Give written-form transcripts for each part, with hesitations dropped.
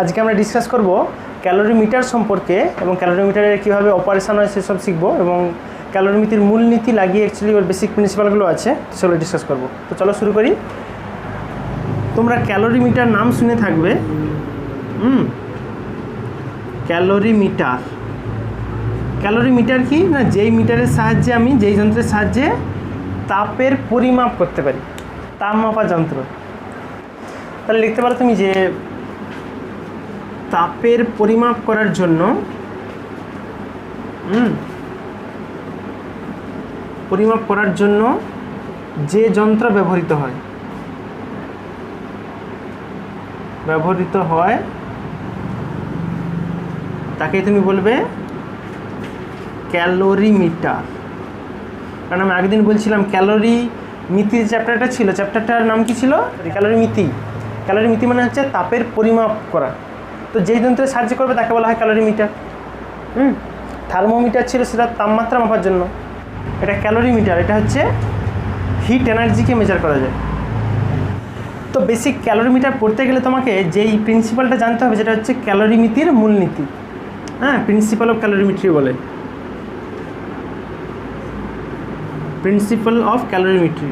আজকে আমরা ডিসকাস করব ক্যালোরিমিটার সম্পর্কে এবং ক্যালোরিমিটারের কীভাবে অপারেশন হয় সেসব শিখব এবং ক্যালোরিমিটার মূলনীতি লাগিয়ে অ্যাকচুয়ালি ওর বেসিক প্রিন্সিপালগুলো আছে সেগুলো ডিসকাস করব। তো চলো শুরু করি। তোমরা ক্যালোরিমিটার নাম শুনে থাকবে। ক্যালোরিমিটার ক্যালোরিমিটার কি না, যেই মিটারের সাহায্যে আমি যেই যন্ত্রের সাহায্যে তাপের পরিমাপ করতে পারি, তাপ মাপা যন্ত্র। তাহলে লিখতে পারো তুমি যে তাপের পরিমাপ করার জন্য যে যন্ত্র ব্যবহৃত হয় তাকে তুমি বলবে ক্যালোরিমিটার। কারণ আমি আগের দিন বলছিলাম ক্যালোরিমিতির চ্যাপ্টারটা ছিল, চ্যাপ্টারটার নাম কি ছিল? ক্যালোরিমিতি। ক্যালোরিমিতি মানে হচ্ছে তাপের পরিমাপ করা। তো যেই যন্ত্রের সাহায্য করবে তাকে বলা হয় ক্যালোরিমিটার। থার্মোমিটার ছিল, সেটা তাপমাত্রা মাপার জন্য। এটা ক্যালোরিমিটার, এটা হচ্ছে হিট এনার্জিকে মেজার করা যায়। তো বেসিক ক্যালোরিমিটার পড়তে গেলে তোমাকে যেই প্রিন্সিপালটা জানতে হবে যেটা হচ্ছে ক্যালোরিমিতির মূলনীতি। প্রিন্সিপাল অফ ক্যালোরিমিট্রি বলে, প্রিন্সিপাল অফ ক্যালোরিমিট্রি।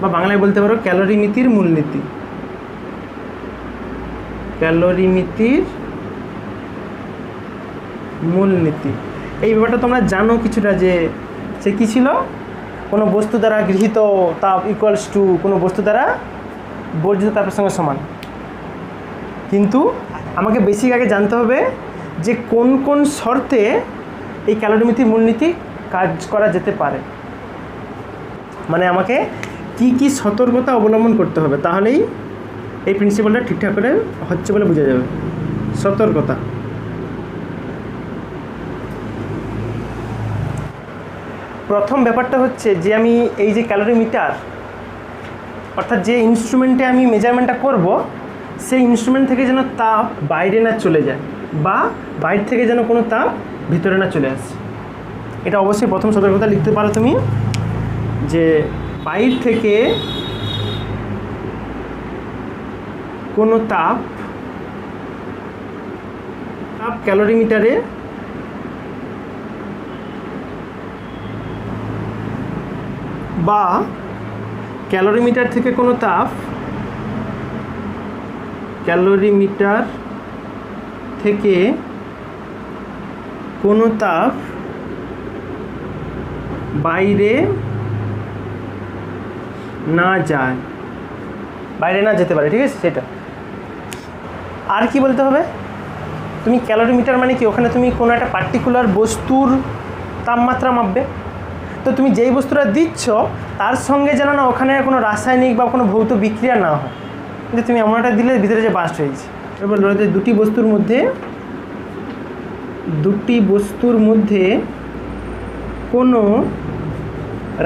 বা বাংলায় বলতে পারো ক্যালোরিমিতির মূলনীতি। ক্যালোরিমিতির মূলনীতি এই ব্যাপারটা তোমরা জানো কিছুটা, যে সে কী ছিল? কোনো বস্তু দ্বারা গৃহীত তাপ ইকুয়ালস টু কোনো বস্তু দ্বারা বর্জিত তাপের সঙ্গে সমান। কিন্তু আমাকে বেসিক আগে জানতে হবে যে কোন কোন শর্তে এই ক্যালোরিমিতির মূলনীতি কাজ করা যেতে পারে। মানে আমাকে কি কি সতর্কতা অবলম্বন করতে হবে, তাহলেই এই প্রিন্সিপালটা ঠিকঠাক করে হচ্ছে বলে বোঝা যাবে। সতর্কতা। প্রথম ব্যাপারটা হচ্ছে যে আমি এই যে ক্যালোরিমিটার অর্থাৎ যে ইনস্ট্রুমেন্টে আমি মেজারমেন্টটা করব, সেই ইনস্ট্রুমেন্ট থেকে যেন তাপ বাইরে না চলে যায় বা বাইরে থেকে যেন কোনো তাপ ভিতরে না চলে আসে। এটা অবশ্যই প্রথম সতর্কতা লিখতে পারো তুমি, যে বাইরে থেকে কোনো তাপ ক্যালোরিমিটারে বা ক্যালোরিমিটার থেকে কোনো তাপ বাইরে না যায়, বাইরে না যেতে পারে, ঠিক আছে? সেটা। আর কি বলতে হবে? তুমি ক্যালোরিমিটার মানে কি, ওখানে তুমি কোনো একটা পার্টিকুলার বস্তুর তাপমাত্রা মাপবে। তো তুমি যেই বস্তুটা দিচ্ছ তার সঙ্গে যেন না ওখানে কোনো রাসায়নিক বা কোনো ভৌত বিক্রিয়া না হয়। কিন্তু তুমি এমন একটা দিলে ভিতরে যে বাস্ট হয়েছে। এবার দুটি বস্তুর মধ্যে কোনো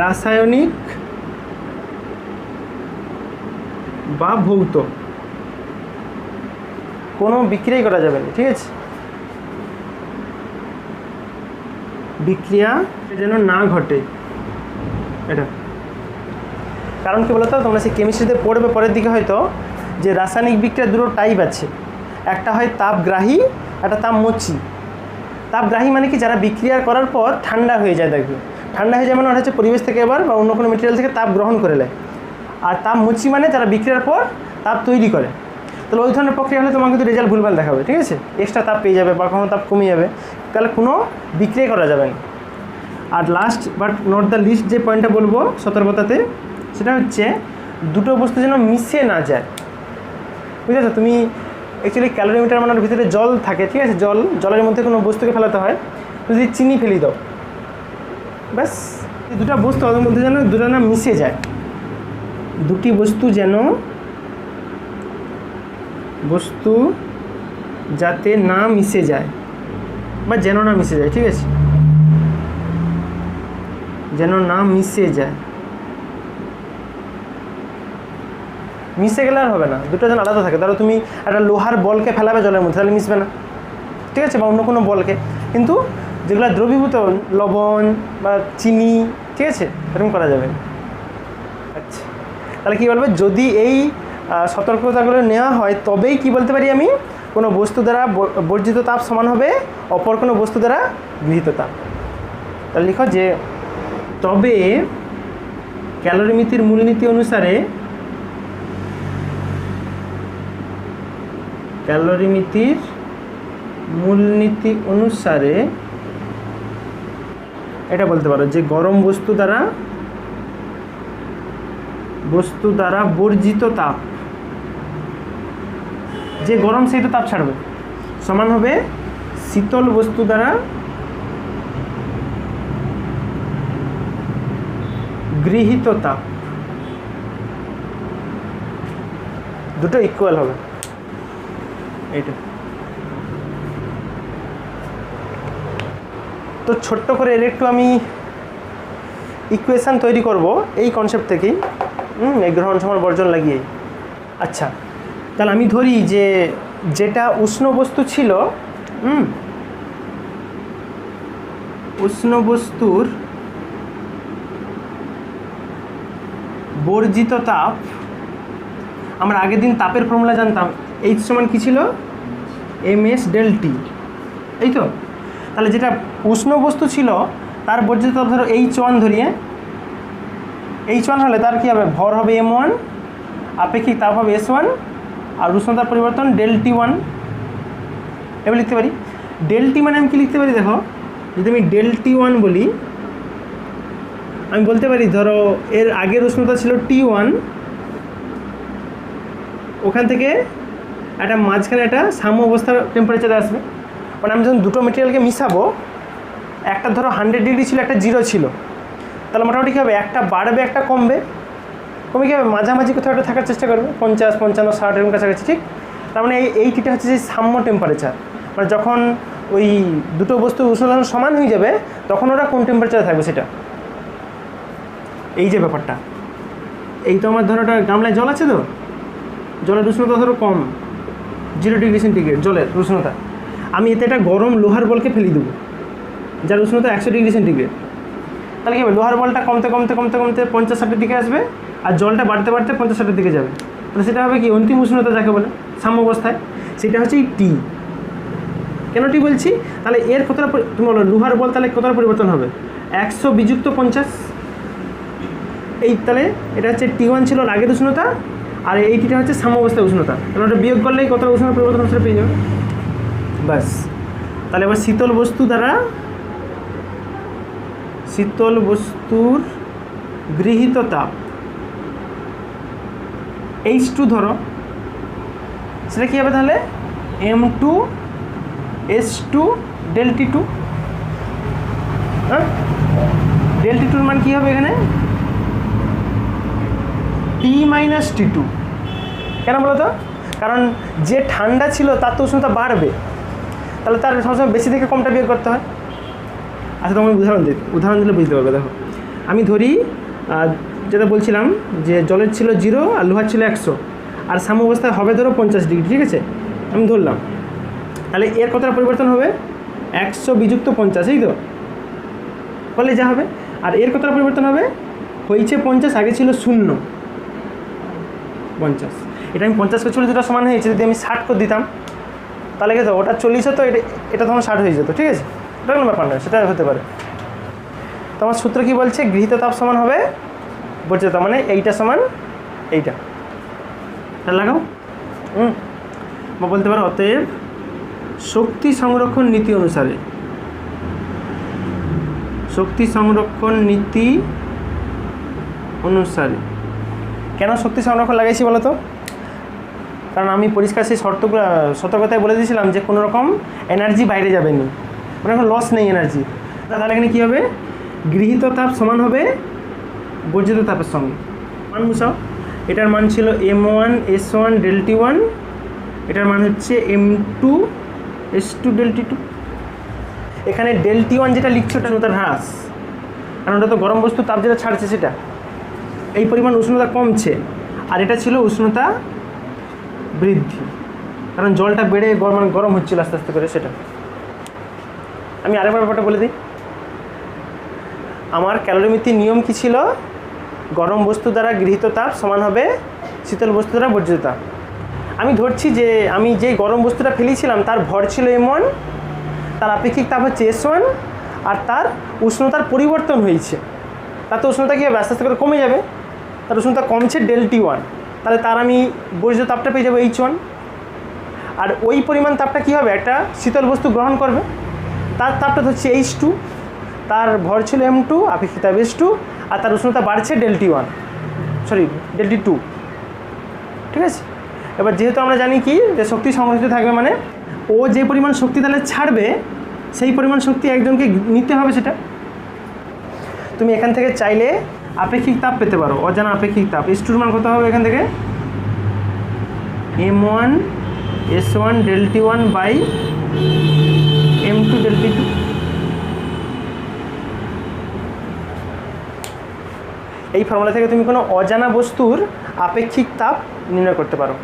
রাসায়নিক বা ভৌত কোনো বিক্রিয়াই করা যাবে না, ঠিক আছে? বিক্রিয়া যেন না ঘটে, এটা। কারণ কি বলতো, তোমরা সেই কেমিস্ট্রিতে পড়বে পরের দিকে হয়তো, যে রাসায়নিক বিক্রিয়া দুটো টাইপ আছে। একটা হয় তাপগ্রাহী, একটা তাপমোচী। তাপগ্রাহী মানে কি, যারা বিক্রিয়া করার পর ঠান্ডা হয়ে যায়, দেখবে ঠান্ডা হয়ে যায় মানে ওটা হচ্ছে পরিবেশ থেকে এবার বা অন্য কোনো মেটেরিয়াল থেকে তাপ গ্রহণ করে নেয়। আর তাপমোচী মানে যারা বিক্রিয়ার পর তাপ তৈরি করে। তাহলে ওই ধরনের প্রক্রিয়া হলে তোমাকে কিন্তু রেজাল্ট ভুলভাল দেখাবে, ঠিক আছে? এক্সট্রা তাপ পেয়ে যাবে বা কখনো তাপ কমে যাবে, তাহলে কোনো বিক্রিয়া করা যাবে না। আর last but not the least যে পয়েন্টটা বলবো সতর্কতাতে, সেটা হচ্ছে দুটো বস্তু যেন মিশে না যায়, বুঝেছো? তুমি অ্যাকচুয়ালি ক্যালোরিমিটার মানে ভিতরে জল থাকে, ঠিক আছে? জলের মধ্যে কোনো বস্তুকে ফেলাতে হয়, যদি চিনি ফেলি দাও, ব্যাস দুটো বস্তু ওদের মধ্যে যেন দুটো না মিশে যায়। দুটি বস্তু যাতে না মিশে যায় বা যেন না মিশে যায়, ঠিক আছে? যেন না মিশে যায়। মিশে গেলে আর হবে না, দুটো যেন আলাদা থাকে। ধরো তুমি একটা লোহার বলকে ফেলাবে জলের মধ্যে, তাহলে মিশবে না, ঠিক আছে? বা অন্য কোনো বলকে। কিন্তু যেগুলো দ্রবীভূত, লবণ বা চিনি ঠিক আছে, এরকম করা যাবে। আচ্ছা, তাহলে কী বলবো, যদি এই সতর্কতাগুলো নেওয়া হয় তবেই কি বলতে পারি আমি, কোনো বস্তু দ্বারা বর্জিত তাপ সমান হবে অপর কোনো বস্তু দ্বারা গৃহীত তাপ। তাহলে লিখো যে তবে ক্যালোরিমিতির মূলনীতি অনুসারে এটা বলতে পারো যে গরম বস্তু দ্বারা বর্জিত তাপ, যে গরম সেই তো তাপ ছাড়বে, সমান হবে শীতল বস্তু দ্বারা গৃহীত তাপ। দুটো ইকুয়াল হবে এইটা। তো ছোট্ট করে এর একটু আমি ইকুয়েশান তৈরি করব এই কনসেপ্ট থেকেই, এই গ্রহণ সমান বর্জন লাগিয়ে। আচ্ছা, তাহলে আমি ধরি যে যেটা উষ্ণ বস্তু ছিল, উষ্ণ বস্তুর বর্জিত তাপ, আমরা আগের দিন তাপের ফর্মুলা জানতাম, এইচ সমান কী ছিল, ms del T, এই তো। তাহলে যেটা উষ্ণ বস্তু ছিল তার বর্জিত তাপ ধরো H1 ধরিয়ে, H1 হলে তার কী হবে, ভর হবে m1, আপেক্ষিক তাপ হবে S1, আর উষ্ণতার পরিবর্তন del T1। এবার লিখতে পারি del T মানে আমি কী লিখতে পারি, দেখো যদি আমি del T1 বলি, আমি বলতে পারি ধরো এর আগের উষ্ণতা ছিল T1, ওখান থেকে একটা মাঝখানে একটা সাম্য অবস্থার টেম্পারেচারে আসবে। মানে আমি যখন দুটো মেটেরিয়ালকে মিশাবো, একটা ধরো 100 ডিগ্রি ছিল, একটা 0 ছিল, তাহলে মোটামুটি কী হবে, একটা বাড়বে একটা কমবে, কমে কী হবে, মাঝামাঝি কোথাও একটা থাকার চেষ্টা করবে, 50, 55, 60 এরকম কাছাকাছি, ঠিক। তার মানে এই টিটা হচ্ছে যে সাম্য টেম্পারেচার, মানে যখন ওই দুটো বস্তু উষ্ণতা সমান হয়ে যাবে তখন ওরা কোন টেম্পারেচারে থাকবে সেটা, এই যে ব্যাপারটা। এই তো আমার ধরো একটা গামলায় জল আছে, তো জলের উষ্ণতা ধরো কম, 0 ডিগ্রি সেন্টিগ্রেড জলের উষ্ণতা, আমি এতে একটা গরম লোহার বলকে ফেলে দেবো যার উষ্ণতা 100 ডিগ্রি সেন্টিগ্রেড। তাহলে কী হবে, লোহার বলটা কমতে কমতে কমতে কমতে 50-60-এর দিকে আসবে, আর জলটা বাড়তে বাড়তে 50-60-এর দিকে যাবে। তাহলে সেটা হবে কি, অন্তিম উষ্ণতা যাকে বলে সাম্য অবস্থায়, সেটা হচ্ছে এই টি। কেন টি বলছি, তাহলে এর কতটা তুমি বলো, লোহার বল তাহলে কতটা পরিবর্তন হবে, 100 বিযুক্ত 50, এই তাহলে এটা হচ্ছে T1 ছিল আগের উষ্ণতা, আর এই টিটা হচ্ছে সাম্য অবস্থায় উষ্ণতা, তাহলে ওটা বিয়োগ করলেই কতটা উষ্ণতা পরিবর্তন সেটা পেয়ে যাবে, ব্যাস। তাহলে এবার শীতল বস্তুর গৃহীত তাপ H2 ধরো, সেটা কী হবে তাহলে, M2 S2 del T2, হ্যাঁ, del T2 এর মান কী হবে এখানে, T minus T2। কেন বলো তো, কারণ যে ঠান্ডা ছিল তার তো উষ্ণতা বাড়বে, তাহলে তার সবসময় বেশি থেকে কমটা বিয়োগ করতে হয়। আচ্ছা, তোমাকে উদাহরণ দিলে বুঝতে পারবে। দেখো আমি ধরি যেটা বলছিলাম যে জলের ছিল 0 আর লোহার ছিল 100, আর সাম্য অবস্থায় হবে ধরো 50 ডিগ্রি, ঠিক আছে, আমি ধরলাম। তাহলে এর কতটা পরিবর্তন হবে, 100 বিযুক্ত 50, এই তো বলে যা হবে। আর এর কতটা পরিবর্তন হবে, হয়েছে 50, আগে ছিল 0, 50, এটা আমি 50 করে 40 সমান হয়েছে, যদি আমি 60 করে দিতাম তাহলে কি হতো, ওটা 40 হতো, এটা তখন 60 হয়ে যেত, ঠিক আছে, এটা কোনো ব্যাপার নয়, সেটা হতে পারে। তোমার সূত্র কি বলছে, গৃহীত তাপ সমান হবে বর্জিত তাপ, মানে এইটা সমান এইটা, লাগাও। বা বলতে পারো অতএব শক্তি সংরক্ষণ নীতি অনুসারে, কেন শক্তি সংরক্ষণ লাগাইছি বলো তো, কারণ আমি পরিষ্কার সেই সতর্কতায় বলে দিয়েছিলাম যে কোনো রকম এনার্জি বাইরে যাবে না, মানে এখন লস নেই এনার্জি। তাহলে এখানে কী হবে, গৃহীত তাপ সমান হবে বর্জিত তাপের সঙ্গে, মান বুঝাও। এটার মান ছিল M1 S1 del T1, এটার মান হচ্ছে M2 S2 del T2। এখানে del T1 যেটা লিখছো ওটা উষ্ণতার হ্রাস, কারণ ওটা তো গরম বস্তু তাপ যেটা ছাড়ছে সেটা, এই পরিমাণ উষ্ণতা কমছে, আর এটা ছিল উষ্ণতা বৃদ্ধি, কারণ জলটা বেড়ে গরম হচ্ছিল আস্তে আস্তে করে। সেটা আমি আরেকবার ব্যাপারটা বলে দিই, আমার ক্যালোরিমিতির নিয়ম কি ছিল, গরম বস্তু দ্বারা গৃহীত তাপ সমান হবে শীতল বস্তু দ্বারা বর্জিত তাপ। আমি ধরছি যে আমি যে গরম বস্তুটা ফেলেছিলাম তার ভর ছিল m1, তার আপেক্ষিক তাপ হচ্ছে s1, আর তার উষ্ণতার পরিবর্তন হয়েছে। তার তো উষ্ণতা কী হবে, আস্তে আস্তে করে কমে যাবে, তার উষ্ণতা কমছে ΔT1, তাহলে তার আমি বর্জিত তাপটা পেয়ে যাবো h1। আর ওই পরিমাণ তাপটা কী হবে, একটা শীতল বস্তু গ্রহণ করবে, তার তাপটা হচ্ছে h2, তার ভর ছিল m2, আপেক্ষিক তাপ s2, আর তার উষ্ণতা বাড়ছে ΔT2। ঠিক আছে, এবার যেহেতু আমরা জানি কি যে শক্তি সংরক্ষিত থাকবে মানে ও যে পরিমাণ শক্তি তাহলে ছাড়বে সেই পরিমাণ শক্তি একজনকে নিতে হবে। সেটা তুমি এখান থেকে চাইলে আপেক্ষিক তাপ পেতে পারো, অজানা আপেক্ষিক তাপ। s2 মান কত হবে এখান থেকে, m1 s1 ΔT1 by m2 ΔT2। এই ফর্মুলা থেকে তুমি কোনো অজানা বস্তুর আপেক্ষিক তাপ নির্ণয় করতে পারো।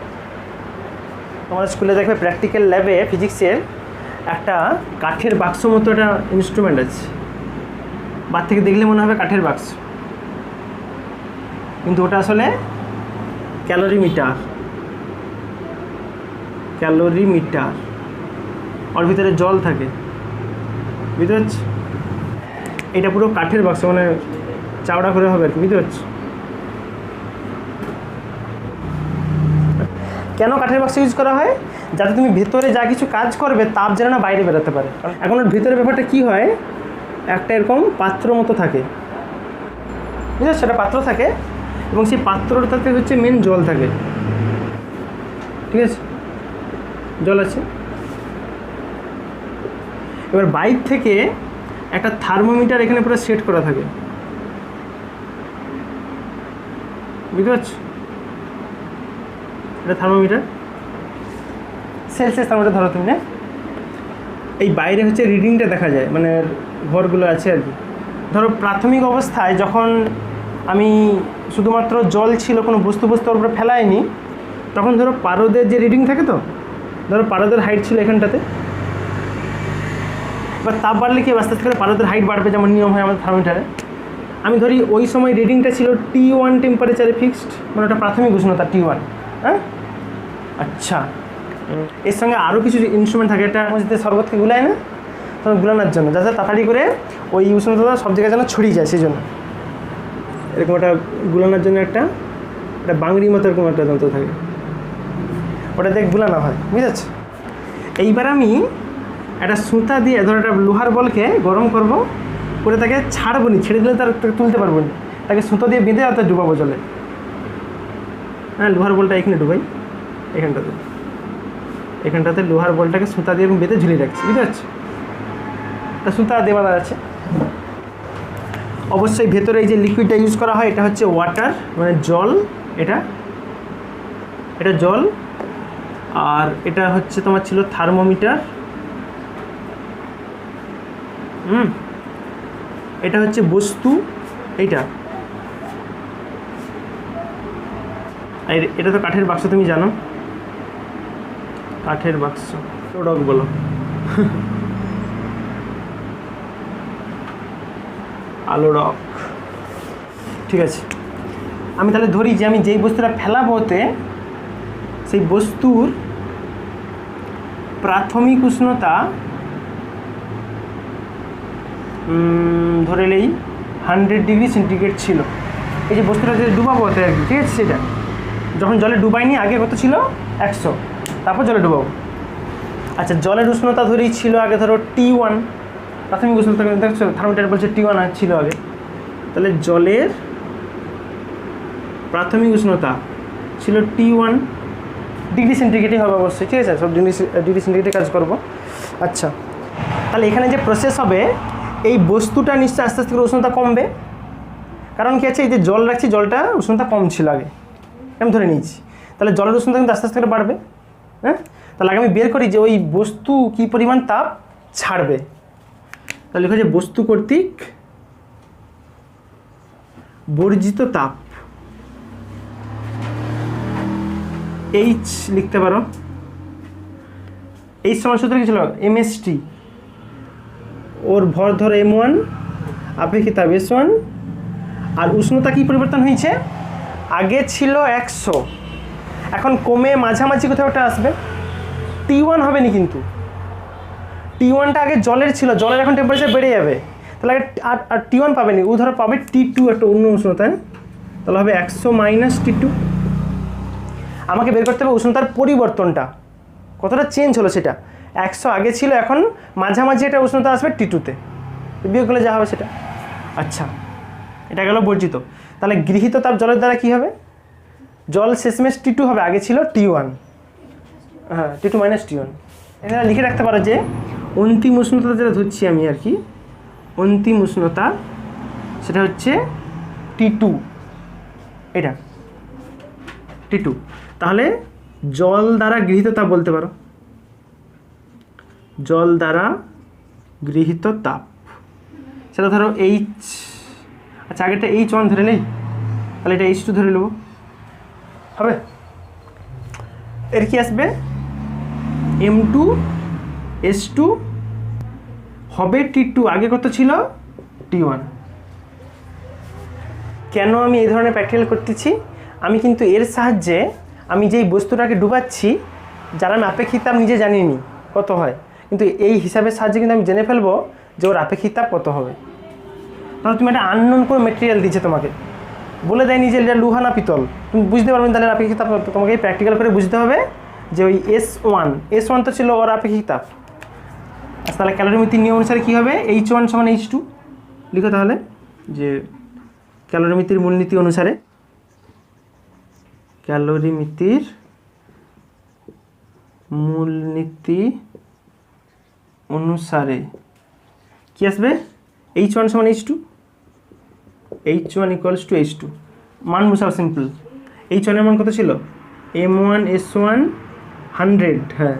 তোমাদের স্কুলে দেখবে প্র্যাকটিক্যাল ল্যাবে ফিজিক্সের একটা কাঠের বাক্স মতো একটা ইনস্ট্রুমেন্ট আছে, বাদ থেকে দেখলে মনে হবে কাঠের বাক্স, কিন্তু ওটা আসলে ক্যালোরিমিটার। ওর ভিতরে জল থাকে, বুঝতে পারছি? এটা পুরো কাঠের বাক্স, মানে চাওড়া করে হবে আর কি, বুঝতে পারছি? কেন কাঠের বাক্স ইউজ করা হয়, যাতে তুমি ভেতরে যা কিছু কাজ করবে তাপ যেন না বাইরে বেরোতে পারে। এখন ওর ভিতরে ব্যাপারটা কী হয়, একটা এরকম পাত্র মতো থাকে, বুঝলে, সেটা পাত্র থাকে এবং সেই পাত্রটাতে হচ্ছে মেন জল থাকে। ঠিক আছে, জল আছে। এবার বাইর থেকে একটা থার্মোমিটার এখানে পুরো সেট করা থাকে, বুঝতে পারছো? এটা থার্মোমিটার, সেলসিয়াস থার্মোমিটার ধরো তুমি না। এই বাইরে হচ্ছে রিডিংটা দেখা যায়, মানে ঘরগুলো আছে আর কি। ধরো প্রাথমিক অবস্থায় যখন আমি শুধুমাত্র জল ছিল, কোনো বস্তু ওর উপরে ফেলাইনি, তখন ধরো পারদের যে রিডিং থাকে, তো ধরো পারদের হাইট ছিল এখানটাতে, এবার তাপ বাড়লে কি আস্তে আস্তে করে পারদের হাইট বাড়বে, যেমন নিয়ম হয় আমাদের থার্মোমিটারে। আমি ধরি ওই সময় রিডিংটা ছিল T1 টেম্পারেচারে ফিক্সড, মানে ওটা প্রাথমিক উষ্ণতা T1। হ্যাঁ, আচ্ছা, এর সঙ্গে আরও কিছু ইনস্ট্রুমেন্ট থাকে, এটা মসজিদে শরবতকে গুলায় না, তখন গুলানোর জন্য, যাতে তাড়াতাড়ি করে ওই উষ্ণতা সব জায়গায় যেন ছড়িয়ে যায়, সেই জন্য এরকম একটা গুলানোর জন্য একটা বাংড়ির মতো এরকম একটা যন্ত্র থাকে, ওটা দিয়ে গুলানো হয়, বুঝেছ? এইবার আমি একটা সুতা দিয়ে ধরো একটা লোহার বলকে গরম করব, করে তাকে ছাড়বো নি, ছেড়ে দিলে তাকে তুলতে পারবো না, তাকে সুতো দিয়ে বেঁধে আর ডুবাবো জলে। হ্যাঁ, লোহার বলটা এখানে ডুবাই, এখানটাতে লোহার বলটাকে সুতা দিয়ে বেঁধে ঝুলিয়ে রাখছি, বুঝতে পারছি? তা সুতা দেওয়া আছে। অবশ্যই ভেতরে এই যে লিকুইডটা ইউজ করা হয়, এটা হচ্ছে ওয়াটার, মানে জল। এটা জল, আর এটা হচ্ছে তোমার ছিল থার্মোমিটার। এটা হচ্ছে বস্তু, এইটা। আর এটা তো কাঠের বাক্স, তুমি জানো, কাঠের বাক্স, প্রোডাক্ট বলো। আলোড়ক। ঠিক আছে, আমি তাহলে ধরি যে আমি যেই বস্তুটা ফেলাবো ওতে, সেই বস্তুর প্রাথমিক উষ্ণতা ধরে নেই 100 ডিগ্রি সেন্টিগ্রেড ছিল। এই যে বস্তুটা যে ডুবাবো ওতে আর কি, ঠিক আছে? সেটা যখন জলে ডুবাইনি, আগে কত ছিল 100, তারপর জলে ডুবাবো। আচ্ছা, জলের উষ্ণতা ধরেই ছিল আগে ধরো T1, প্রাথমিক উষ্ণতা দেখছো থার্মোমিটার বলছে T1 ছিল আগে, তাহলে জলের প্রাথমিক উষ্ণতা ছিল T1 ডিগ্রি সেন্টিগ্রেডই হবে অবশ্যই, ঠিক আছে? সব ডিগ্রি সেন্টিগ্রেডে কাজ করবো। আচ্ছা, তাহলে এখানে যে প্রসেস হবে, এই বস্তুটা নিশ্চয়ই আস্তে আস্তে করে উষ্ণতা কমবে, কারণ কি আছে, এই যে জল রাখছি, জলটা উষ্ণতা কম ছিল আগে, আমি ধরে নিয়েছি, তাহলে জলের উষ্ণতা কিন্তু আস্তে আস্তে করে বাড়বে। হ্যাঁ, তাহলে আগে আমি বের করি যে ওই বস্তু কী পরিমাণ তাপ ছাড়বে। তাহলে লেখা যে বস্তু কর্তৃক বর্জিত তাপ, এইচ লিখতে পারো। এইচ সমান সূত্র কি ছিল, MST, ওর ভর ধরো M1 আপেক্ষিক তাপ S1 আর উষ্ণতা কি পরিবর্তন হয়েছে আগে ছিল 100 এখন কমে মাঝামাঝি কোথাও একটা আসবে T1 হবে না কিন্তু T1টা আগে জলের ছিল জলের এখন টেম্পারেচার বেড়ে যাবে তাহলে আর T1 পাবে না ও ধরো পাবে T2 একটা অন্য উষ্ণতা তাহলে হবে 100 মাইনাস T2 আমাকে বের করতে হবে উষ্ণতার পরিবর্তনটা কতটা চেঞ্জ হলো সেটা 100 আগে ছিল এখন মাঝামাঝি একটা উষ্ণতা আসবে T2-তে বিয়োগ করলে যা হবে সেটা আচ্ছা এটা গেল বর্জিত তাহলে গৃহীত তাপ জলের দ্বারা কি হবে জল শেষমেশ T2 হবে আগে ছিল T1 হ্যাঁ T2 মাইনাস T1 এখানে লিখে রাখতে পারো যে অন্তিম উষ্ণতা যেটা ধরছি আমি আর কি অন্তিম উষ্ণতা সেটা হচ্ছে T2 এটা T2 তাহলে জল দ্বারা গৃহীত তাপ বলতে পারো জল দ্বারা গৃহীত তাপ সেটা ধরো H আচ্ছা আগেটা H1 ধরে নেই তাহলে এটা H2 ধরে নেব হবে এর কি আসবে M2 S2 হবে T2 আগে কত ছিল T1 কেন আমি এই ধরনের প্র্যাকটিক্যাল করতেছি আমি কিন্তু এর সাহায্যে আমি যেই বস্তুটাকে ডুবাচ্ছি যারা আমি আপেক্ষিক তাপ নিজে জানিনি কত হয় কিন্তু এই হিসাবের সাহায্যে কিন্তু আমি জেনে ফেলবো যে ওর আপেক্ষিক তাপ কত হবে তাহলে তুমি একটা আননোন কোনো মেটেরিয়াল দিচ্ছে তোমাকে বলে দেয়নি যে এটা লোহা না পিতল তুমি বুঝতে পারবে না তাহলে আপেক্ষিক তাপ তোমাকে প্র্যাকটিক্যাল করে বুঝতে হবে যে ওই S1 তো ছিল ওর আপেক্ষিক তাপ আচ্ছা তাহলে ক্যালোরিমিতির নিয়ম অনুসারে কী হবে H1 সমান H2 লিখো তাহলে যে ক্যালোরিমিতির মূলনীতি অনুসারে ক্যালোরিমিতির মূলনীতি অনুসারে কি আসবে H1 সমান H2 H1 equals to H2 মান বসাও সিম্পল H1 এর মান কত ছিল M1 S1 100 হ্যাঁ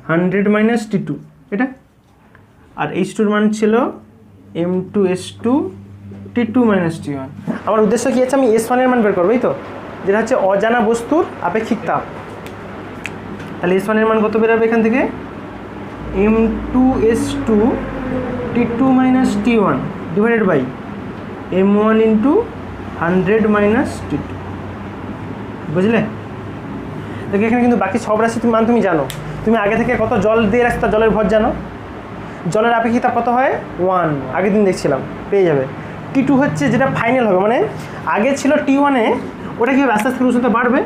100 মাইনাস T2 এটা আর H2 এর মান ছিল M2 S2 T2 minus T1 আমার উদ্দেশ্য কি আছে আমি S1 এর মান বের করবো এই তো যেটা হচ্ছে অজানা বস্তুর আপেক্ষিক তাপ তাহলে S1 এর মান কত বেরোবে এখান থেকে M2 S2 T2 minus T1 divided by M1 into 100 minus T2 বুঝলে দেখো এখানে কিন্তু বাকি সব রাশি মান তুমি জানো তুমি আগে থেকে কত জল দিয়ে রাখছো জলের ভর জানো জলের আপেক্ষিক তাপ কত হয় 1 আগের দিন দেখছিলাম পেয়ে যাবে T2 হচ্ছে যেটা ফাইনাল হবে মানে আগে ছিল T1 এ ওটা কীভাবে আস্তে আস্তে উষ্ণতা বাড়বে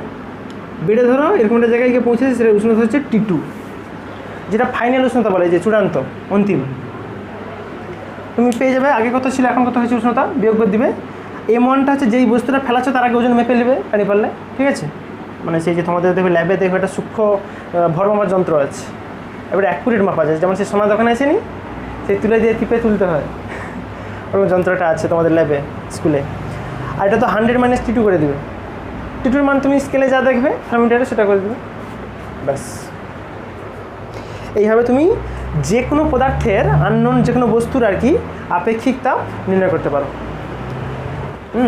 বেড়ে ধরো এরকম একটা জায়গায় গিয়ে পৌঁছেছে সেটা উষ্ণতা হচ্ছে T2 যেটা ফাইনাল উষ্ণতা বলে যে চূড়ান্ত অন্তিম তুমি পেয়ে যাবে আগে কত ছিল এখন কত হয়েছে উষ্ণতা বিয়োগ করে দিবে M1টা হচ্ছে যেই বস্তুটা ফেলাচ্ছ তার আগে ওজন মেপে নেবে পানি পারলে ঠিক আছে মানে সেই যে তোমাদের দেখবে ল্যাবে দেখবে একটা সূক্ষ্ম ভর মাপার যন্ত্র আছে এবারে অ্যাকুরেট মাপা যায় যেমন সে সোনার দোকানে আসেনি সেই তুলে দিয়ে টিপে তুলতে হয় ওরকম যন্ত্রটা আছে তোমাদের ল্যাবে স্কুলে আর এটা তো 100 মাইনাস T2 করে দেবে T2-র মান তুমি স্কেলে যা দেখবে থার্মোমিটারে সেটা করে দেবে ব্যাস এইভাবে তুমি যে কোনো পদার্থের আননোন যে কোনো বস্তুর আর কি আপেক্ষিক তাপ নির্ণয় করতে পারো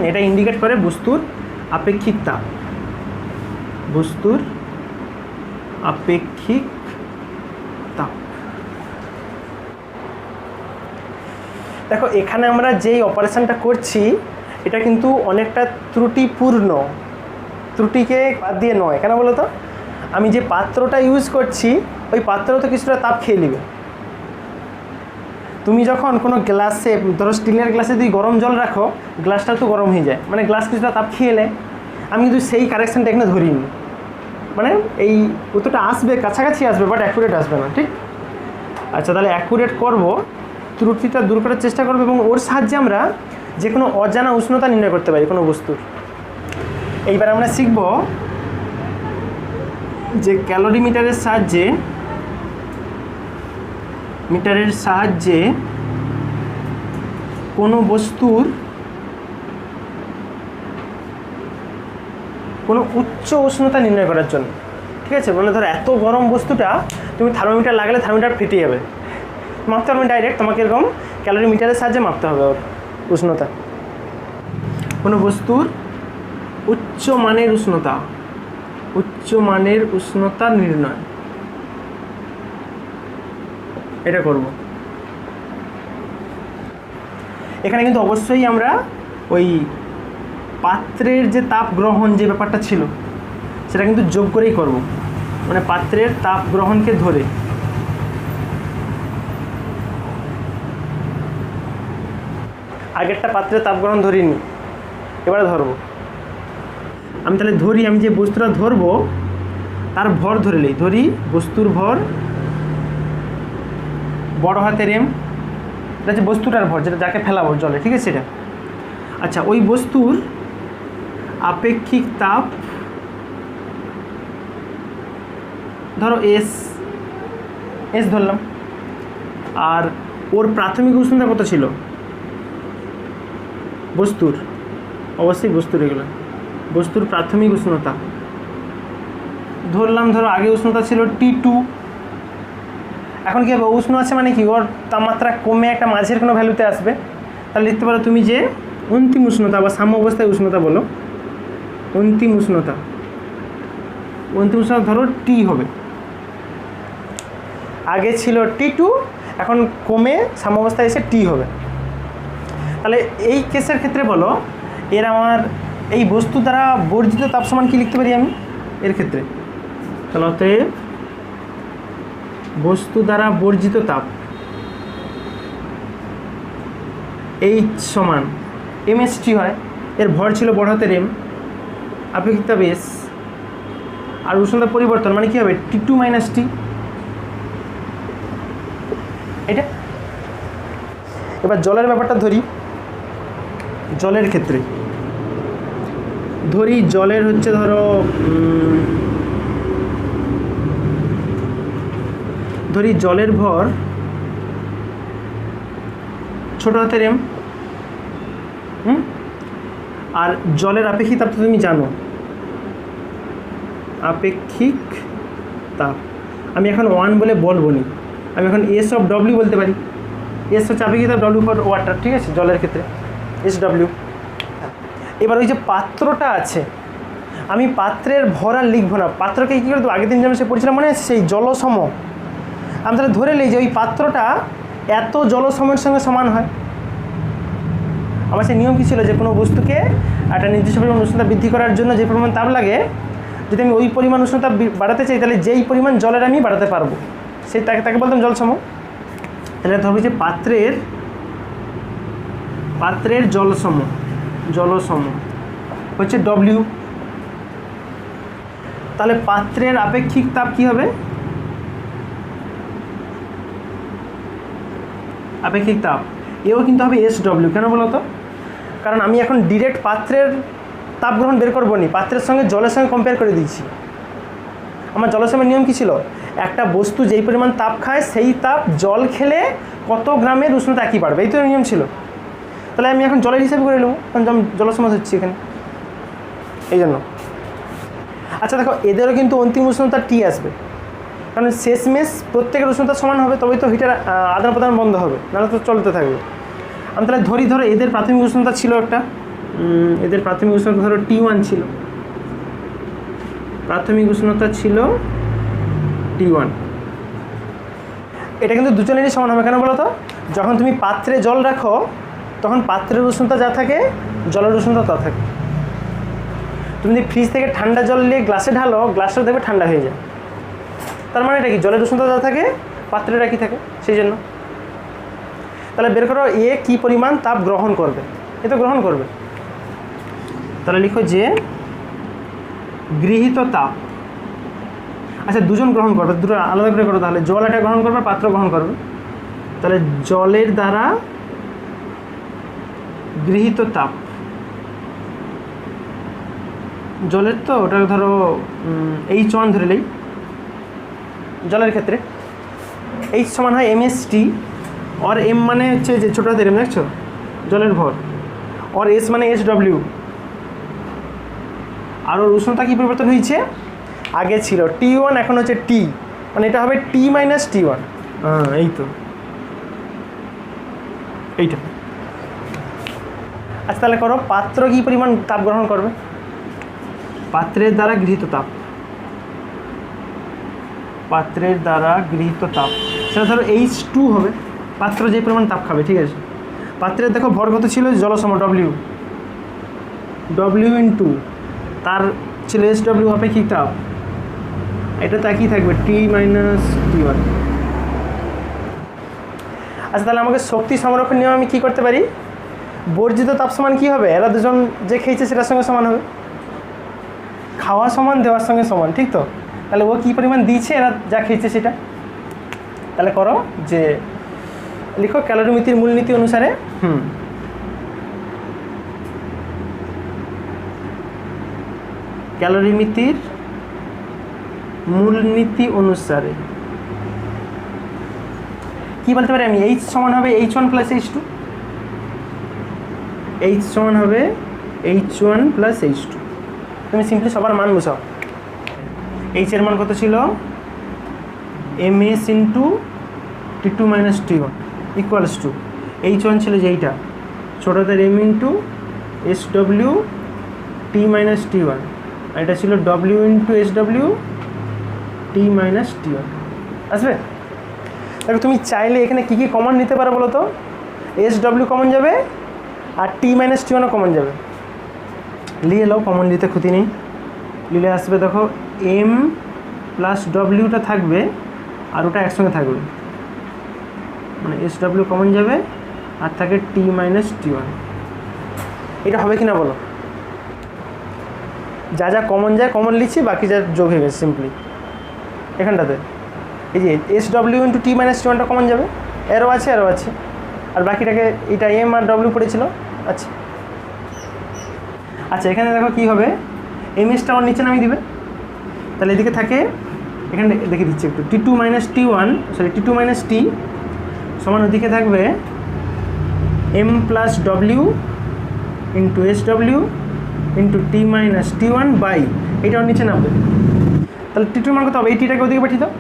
এটা ইন্ডিকেট করে বস্তুর আপেক্ষিক তাপ বস্তুর আপেক্ষিক তাপ দেখো এখানে আমরা যেই অপারেশনটা করছি এটা কিন্তু অনেকটা ত্রুটিপূর্ণ ত্রুটিকে বাদ দিয়ে নয় কেন বলো তো আমি যে পাত্রটা ইউজ করছি ওই পাত্র তো কিছুটা তাপ খেয়ে নেবে তুমি যখন কোনো গ্লাসে ধরো স্টিলের গ্লাসে যদি গরম জল রাখো গ্লাসটা তো গরম হয়ে যায় মানে গ্লাস কিছুটা তাপ খেয়ে এলে আমি কিন্তু সেই কারেকশানটা এখানে ধরিনি মানে এই কতটা আসবে কাছাকাছি আসবে বাট অ্যাকুরেট আসবে না ঠিক আচ্ছা তাহলে অ্যাকুরেট করবো ত্রুটিটা দূর করার চেষ্টা করবো এবং ওর সাহায্যে আমরা যে কোনো অজানা উষ্ণতা নির্ণয় করতে পারি কোনো বস্তুর এইবার আমরা শিখব যে ক্যালোরিমিটারের সাহায্যে কোনো বস্তুর কোনো উচ্চ উষ্ণতা নির্ণয় করার জন্য ঠিক আছে মানে ধরো এত গরম বস্তুটা তুমি থার্মোমিটার লাগালে থার্মোমিটার ফেটে যাবে মাপতে পারবে ডাইরেক্ট তোমাকে এরকম ক্যালোরিমিটারের সাহায্যে মাপতে হবে ওর উষ্ণতা কোনো বস্তুর উচ্চ মানের উষ্ণতা নির্ণয় এটা করব এখানে কিন্তু অবশ্যই আমরা ওই পাত্রের যে তাপ গ্রহণ যে ব্যাপারটা ছিল সেটা কিন্তু যোগ করেই করব, মানে পাত্রের তাপ গ্রহণকে ধরে। আগেরটা পাত্রের তাপ গ্রহণ ধরিনি, এবারে ধরবো। আমি তাহলে ধরি, আমি যে বস্তুটা ধরবো তার ভর ধরে নিই। ধরি বস্তুর ভর বড় হাতের এম, এটা হচ্ছে বস্তুটার ভর, যেটা যাকে ফেলাবো জলে, ঠিক আছে এটা। আচ্ছা, ওই বস্তুর আপেক্ষিক তাপ ধরো এস, এস ধরলাম। আর ওর প্রাথমিক উষ্ণতা কত ছিল বস্তুর? অবশ্যই বস্তুর, এগুলো বস্তুর প্রাথমিক উষ্ণতা ধরলাম। ধরো আগে উষ্ণতা ছিল T2, এখন কী হবে? উষ্ণ আছে মানে কি, ওর তাপমাত্রা কমে একটা মাঝের কোনো ভ্যালুতে আসবে। তাহলে লিখতে পারো তুমি যে অন্তিম উষ্ণতা বা সাম্য অবস্থায় উষ্ণতা বলো, অন্তিম উষ্ণতা। অন্তিম উষ্ণতা ধরো T হবে, আগে ছিল T2, এখন কমে সাম্য অবস্থায় এসে T হবে। তাহলে এই কেসের ক্ষেত্রে বলো, এর আমার এই বস্তু দ্বারা বর্জিত তাপ সমান কী লিখতে পারি আমি এর ক্ষেত্রে? তাহলে অতএব বস্তু দ্বারা বর্জিত তাপ H সমান MST হয়। এর ভর ছিল বড় হাতের M, আপেক্ষিক তাপ S, আর উষ্ণতা পরিবর্তন মানে কী হবে? T2 - T। এটা এবার জলের ব্যাপারটা ধরি। জলের ক্ষেত্রে ধরি, জলের হচ্ছে ধরো ধরি জলের ভর ছোট হাতের এম, আর জলের আপেক্ষিক তাপ তো তুমি জানো, আপেক্ষিক তাপ আমি এখন 1 বলে বলবো নি, আমি এখন S/W বলতে পারি। এস হচ্ছে আপেক্ষিক তাপ, W ফর ওয়াটার, ঠিক আছে জলের ক্ষেত্রে SW। এবার ওই যে পাত্রটা আছে, আমি পাত্রের ভর আর লিখবো না, পাত্রকে কী করে দেবো? আগের দিন যেমন সে পড়েছিলাম মনে আছে, সেই জলসম। আমি তাহলে ধরে নিই যে ওই পাত্রটা এত জলসমের সঙ্গে সমান হয়। আমার সেই নিয়ম কী ছিল, যে কোনো বস্তুকে একটা নির্দিষ্ট পরিমাণ উষ্ণতা বৃদ্ধি করার জন্য যে পরিমাণ তাপ লাগে, যদি আমি ওই পরিমাণ উষ্ণতা বাড়াতে চাই তাহলে যেই পরিমাণ জলের আমি বাড়াতে পারবো সেই তাকে বলতাম জলসম। তাহলে ধরবো যে পাত্রের জলসম হচ্ছে W। তাহলে পাত্রের আপেক্ষিক তাপ কি হবে? আপেক্ষিক তাপ এও কিন্তু হবে SW। কেন বলো তো? কারণ আমি এখন ডিরেক্ট পাত্রের তাপ গ্রহণ বের করবো নি, পাত্রের সঙ্গে জলের সঙ্গে কম্পেয়ার করে দিয়েছি। আমার জলসমের নিয়ম কী ছিল? একটা বস্তু যেই পরিমাণ তাপ খায় সেই তাপ জল খেলে কত গ্রামের উষ্ণতা একই বাড়বে, এই তো নিয়ম ছিল। তাহলে আমি এখন জলের হিসাবে করে নেবো, কারণ আমি জলসম হচ্ছি এখানে, এই জন্য। আচ্ছা দেখো, এদেরও কিন্তু অন্তিম উষ্ণতা T আসবে, কারণ শেষমেশ প্রত্যেকের উষ্ণতা সমান হবে, তবেই তো হিটার আদান প্রদান বন্ধ হবে, নাহলে তো চলতে থাকবে। আমি তাহলে ধরো এদের প্রাথমিক উষ্ণতা ছিল একটা, এদের প্রাথমিক উষ্ণতা ধরো T1 ছিল, প্রাথমিক উষ্ণতা ছিল T1। এটা কিন্তু দুজনেরই সমান হবে। কেন বলো তো? যখন তুমি পাত্রে জল রাখো তখন পাত্রের উষ্ণতা যা থাকে জলের উষ্ণতা তা থাকে। তুমি যদি ফ্রিজ থেকে ঠান্ডা জল নিয়ে গ্লাসে ঢালো, গ্লাসটা দেখবে ঠান্ডা হয়ে যায়। তার মানে এটা কি, জলের উষ্ণতা যা থাকে পাত্রের একই থাকে, সেই জন্য। তাহলে বের করো এ কী পরিমাণ তাপ গ্রহণ করবে, এ তো গ্রহণ করবে। তাহলে লিখো যে গৃহীত তাপ, আচ্ছা দুজন গ্রহণ করবে, দুটো আলাদা করে করো। তাহলে জল এটা গ্রহণ করবে, পাত্র গ্রহণ করবে। তাহলে জলের দ্বারা গৃহীত তাপ, জলের তো ওটা ধরো H1 ধরে নেই জলের ক্ষেত্রে। H সমান হয় MST, और M মানে হচ্ছে যে ছোটো হাতের M, দেখছো জলের ভর, और S মানে SW। আর ওর উষ্ণতা কী পরিবর্তন হয়েছে? আগে ছিল T1, এখন হচ্ছে T, মানে এটা হবে T - T1। এই তো এইটা। আচ্ছা তাহলে করো, পাত্র কী পরিমাণ তাপ গ্রহণ করবে? পাত্রের দ্বারা গৃহীত তাপ, পাত্রের দ্বারা গৃহীত তাপ সেটা ধরো H2 হবে, পাত্র যে পরিমাণ তাপ খাবে, ঠিক আছে। পাত্রের দেখো ভর কত ছিল, জলসম ডব্লিউ, ডব্লিউ ইন্টু তার ছিল এস ডব্লিউ আপেক্ষিক তাপ, এটা তো একই থাকবে টি মাইনাস টি ওয়ান। আচ্ছা তাহলে আমাকে শক্তি সংরক্ষণ নিয়ম আমি কী করতে পারি, বর্জিত তাপ সমান কী হবে, এরা দুজন যে খেয়েছে সেটার সঙ্গে সমান হবে, খাওয়া সমান দেওয়ার সঙ্গে সমান, ঠিক তো? তাহলে ও কী পরিমাণ দিয়েছে, এরা যা খেয়েছে সেটা। তাহলে করো যে লিখো ক্যালোরিমিতির মূলনীতি অনুসারে, ক্যালোরিমিতির মূলনীতি অনুসারে কি বলতে পারি আমি, এইচ সমান হবে H1 প্লাস H2, এইচ সমান হবে H1 প্লাস H2। তুমি সিম্পলি সবার মান বসাও। এইচ এর মান কত ছিল, ms into T2 minus T1 equals to H1 ছিল যে এইটা ছোটোদের m into SW T minus T1, আর এটা ছিল W into SW T minus T1। আসবে? দেখো তুমি চাইলে এখানে কী কী কমন নিতে পারো বলো তো, SW কমন যাবে আর T মাইনাস T1ও কমন যাবে, নিয়ে নাও, কমন নিতে ক্ষতি নেই। নিলে আসবে দেখো M প্লাস ডব্লিউটা থাকবে আর ওটা একসঙ্গে থাকবে, মানে SW কমন যাবে আর থাকে T মাইনাস T1। এটা হবে কি না বলো, যা যা কমন যায় কমন লিখছি, বাকি যা যোগ হয়ে গেছে সিম্পলি এখানটাতে। এই যে SW ইন্টু T মাইনাস T1টা কমন যাবে, এরও আছে এরও আছে, আর বাকিটাকে এটা M আর W পড়েছিল। আচ্ছা আচ্ছা এখানে দেখো কী হবে, এমএসটা ওর নিচে নামিয়ে দিবে, তাহলে এদিকে থাকে, এখানে দেখে দিচ্ছি একটু, T2 minus T1 sorry T2 minus T সমান ওদিকে থাকবে M plus W into SW into T minus T1 by এইটা ওর নিচে নামবে। তাহলে T2 মান কত হবে, এই টিটাকে ওদিকে পাঠিয়ে দাও,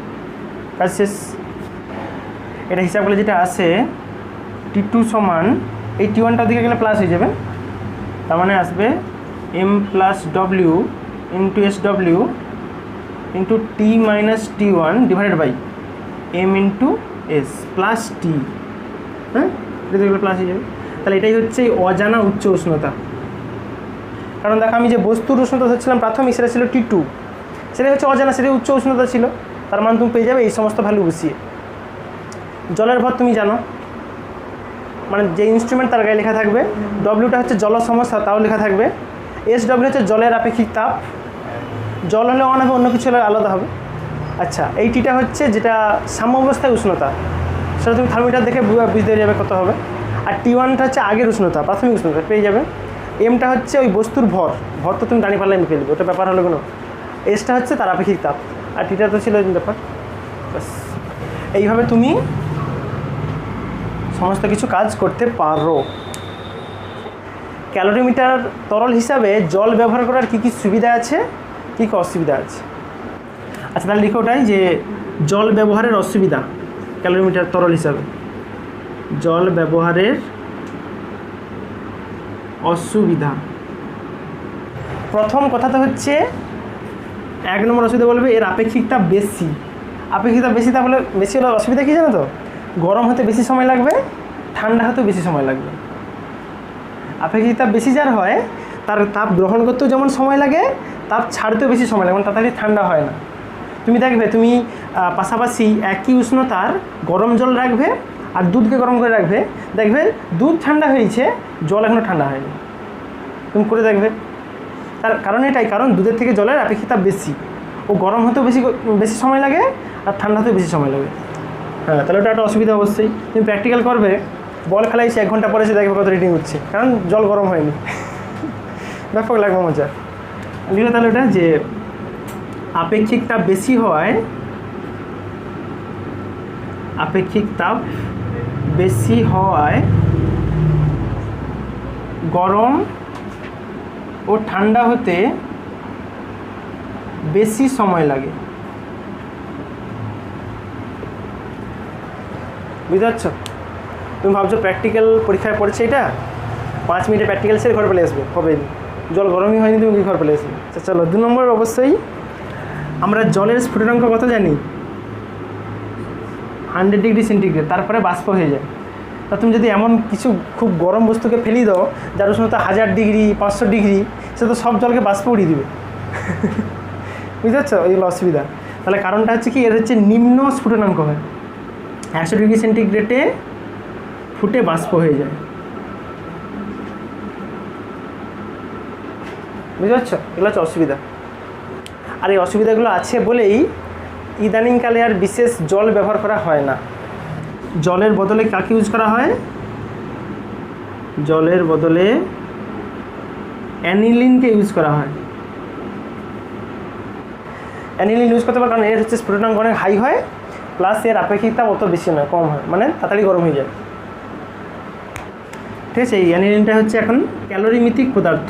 কাজ শেষ। এটা হিসাব করলে যেটা আসে T2 সমান এই T1টা ওদিকে গেলে প্লাস হয়ে যাবে, তার মানে আসবে M plus W into SW into T minus T1 divided by M into S plus T, হ্যাঁ এটা দেখলে প্লাস হয়ে যাবে। তাহলে এটাই হচ্ছে অজানা উচ্চ উষ্ণতা। কারণ দেখো আমি যে বস্তুর উষ্ণতা ধরছিলাম প্রাথমিক, সেটা ছিল T2, সেটা হচ্ছে অজানা, সেটা উচ্চ উষ্ণতা ছিল, তার মান তুমি পেয়ে যাবে এই সমস্ত ভ্যালু বসিয়ে। জলের ভর তুমি জানো, মানে যে ইনস্ট্রুমেন্ট তার গায়ে লেখা থাকবে, ডব্লিউটা হচ্ছে জল সমস্যা তাও লেখা থাকবে, SW হচ্ছে জলের আপেক্ষিক তাপ, জল হলে অন হবে, অন্য কিছু হলে আলাদা হবে। আচ্ছা এই টিটা হচ্ছে যেটা সাম্য অবস্থায় উষ্ণতা, সেটা তুমি থার্মোমিটার দেখে বুঝতে যাবে কত হবে। আর T1টা হচ্ছে আগের উষ্ণতা, প্রাথমিক উষ্ণতা পেয়ে যাবে। এমটা হচ্ছে ওই বস্তুর ভর, ভর তো তুমি দাঁড়িয়ে পারলে পেয়ে দেবে, ওটা ব্যাপার হলো কোনো। এসটা হচ্ছে তার আপেক্ষিক তাপ, আর টিটা তো ছিল ব্যাপার। বাস এইভাবে তুমি সমস্ত কিছু কাজ করতে পারো। ক্যালোরিমিটার তরল হিসাবে জল ব্যবহার করার কী কী সুবিধা আছে, কী কী অসুবিধা আছে। আচ্ছা তাহলে লিখো ওটাই যে জল ব্যবহারের অসুবিধা, ক্যালোরিমিটার তরল হিসাবে জল ব্যবহারের অসুবিধা। প্রথম কথা তো হচ্ছে 1 নম্বর অসুবিধা বলবে এর আপেক্ষিক তাপ বেশি। আপেক্ষিক তাপ বেশি, তাহলে বেশি হলে অসুবিধা কী জানো তো, গরম হতে বেশি সময় লাগবে, ঠান্ডা হতেও বেশি সময় লাগবে। আপেক্ষিক তাপ বেশি যার হয় তার তাপ গ্রহণ করতেও যেমন সময় লাগে, তাপ ছাড়তেও বেশি সময় লাগে, মানে তাড়াতাড়ি ঠান্ডা হয় না। তুমি দেখবে তুমি পাশাপাশি একই উষ্ণতার গরম জল রাখবে আর দুধকে গরম করে রাখবে, দেখবে দুধ ঠান্ডা হয়েছে, জল এখনও ঠান্ডা হয়নি। তুমি করে দেখবে, তার কারণ এটাই, কারণ দুধের থেকে জলের আপেক্ষিক তাপ বেশি, ও গরম হতেও বেশি সময় লাগে আর ঠান্ডা হতেও বেশি সময় লাগে। হ্যাঁ তাহলে ওটা একটা অসুবিধা অবশ্যই। তুমি প্র্যাকটিক্যাল করবে, বল খেলাই এসে 1 ঘন্টা পরে এসে দেখবে কত রিডিং হচ্ছে, কারণ জল গরম হয়নি। ব্যাপক লাগবে মজা। লিখো তাহলে ওটা যে আপেক্ষিক তাপ বেশি হওয়ায়, আপেক্ষিক তাপ বেশি হওয়ায় গরম ও ঠান্ডা হতে বেশি সময় লাগে। বুঝতে পারছো? তুমি ভাবছো প্র্যাকটিক্যাল পরীক্ষায় পড়ছে এটা, 5 মিনিটে প্র্যাকটিক্যাল সেরে ঘর পেলে আসবে, হবে জল গরমই হয়নি, তুমি কি ঘর পেলে আসবে। আচ্ছা চলো 2 নম্বর, অবশ্যই আমরা জলের স্ফুটনাঙ্ক কত জানি, 100 ডিগ্রি সেন্টিগ্রেড, তারপরে বাষ্প হয়ে যায়। তা তুমি যদি এমন কিছু খুব গরম বস্তুকে ফেলি দাও যার উষ্ণতা 1000 ডিগ্রি 500 ডিগ্রি, সে তো সব জলকে বাষ্প উড়িয়ে দিবে। বুঝতে পারছো এইগুলো অসুবিধা। তাহলে কারণটা হচ্ছে কি, এর হচ্ছে নিম্ন স্ফুটনাঙ্ক হয়, 100 ডিগ্রি সেন্টিগ্রেডে ফুটে বাষ্প হয়ে যায়। বুঝতে পারছো, এগুলো হচ্ছে অসুবিধা। আর এই অসুবিধাগুলো আছে বলেই ইদানিংকালে আর বিশেষ জল ব্যবহার করা হয় না। জলের বদলে কাকে ইউজ করা হয়? জলের বদলে অ্যানিলিনকে ইউজ করা হয়। অ্যানিলিন ইউজ করতে পারে কারণ এর হচ্ছে স্ফুটনাঙ্ক অনেক হাই হয়, প্লাস এর আপেক্ষিকতা অত বেশি নয়, কম হয়, মানে তাড়াতাড়ি গরম হয়ে যায়। ঠিক আছে, এই অ্যানিলিনটা হচ্ছে এখন ক্যালোরিমিতিক পদার্থ,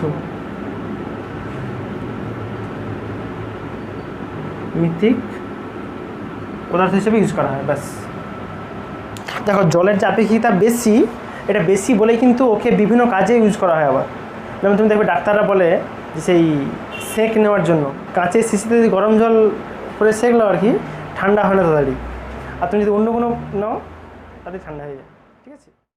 মিথিক পদার্থ হিসেবে ইউজ করা হয়। ব্যাস দেখো, জলের যে আপেক্ষিকতা বেশি, এটা বেশি বলেই কিন্তু ওকে বিভিন্ন কাজে ইউজ করা হয়। আবার যেমন তুমি দেখবে ডাক্তাররা বলে যে সেই সেঁক নেওয়ার জন্য কাঁচের শিশিতে যদি গরম জল করে সেঁকলো আর কি, ঠান্ডা হয় না তাড়াতাড়ি। আর তুমি যদি অন্য কোনো নাও তাহলে ঠান্ডা হয়ে যায়। ঠিক আছে।